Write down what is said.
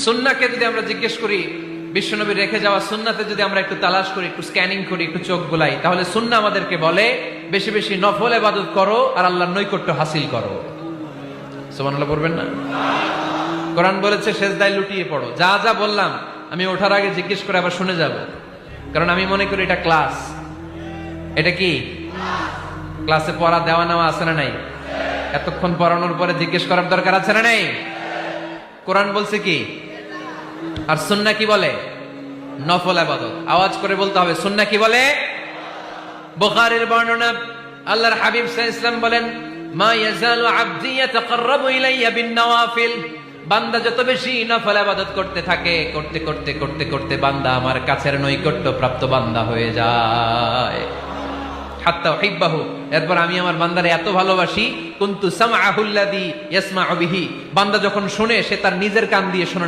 সুন্নাহকে যদি আমরা জিজ্ঞেস করি, বিশ্বনবী রেখে যাওয়া সুন্নাতে যদি আমরা একটু তালাশ করি, একটু স্ক্যানিং করি, একটু চোখ বুলাই, তাহলে সুন্নাহ আমাদেরকে বলে বেশি বেশি নফল ইবাদত করো আর আল্লাহর নৈকট্য হাসিল করো। সুবহানাল্লাহ পড়বেন না? কোরআন বলেছে সেজদায় লুটিয়ে পড়ো। যা যা বললাম আমি ওঠার আগে জিজ্ঞেস করে আবার শুনে যাব, কারণ আমি মনে করি এটা ক্লাস। এটা কি ক্লাসে পড়া দেওয়া নেওয়া আছে না নাই? এতক্ষণ পড়ানোর পরে জিজ্ঞেস করার দরকার আছে না নাই? কোরআন বলছে কি আর সুন্নাহ কি বলে? নফল ইবাদত। আওয়াজ করে বলতে হবে সুন্নাহ কি বলে? বুখারীর বর্ণনা, আল্লাহর হাবিব সাল্লাল্লাহু আলাইহি ওয়াসাল্লাম বলেন, মা ইয়াজালু আবদি ইয়াতাকাররাবু ইলাইয়া বিন নওয়াফিল, বান্দা যত বেশি নফল ইবাদত করতে থাকে, করতে করতে করতে করতে বান্দা আমার কাছের নৈকট্য প্রাপ্ত বান্দা হয়ে যায়। হাত্তা উহিব্বাহু, এরপর আমি আমার বান্দারে এত ভালোবাসি, কুনতু সামআহুল্লাযী ইয়াসমাউ বিহি, বান্দা যখন শুনে সে তার নিজের কান দিয়ে শুনে না,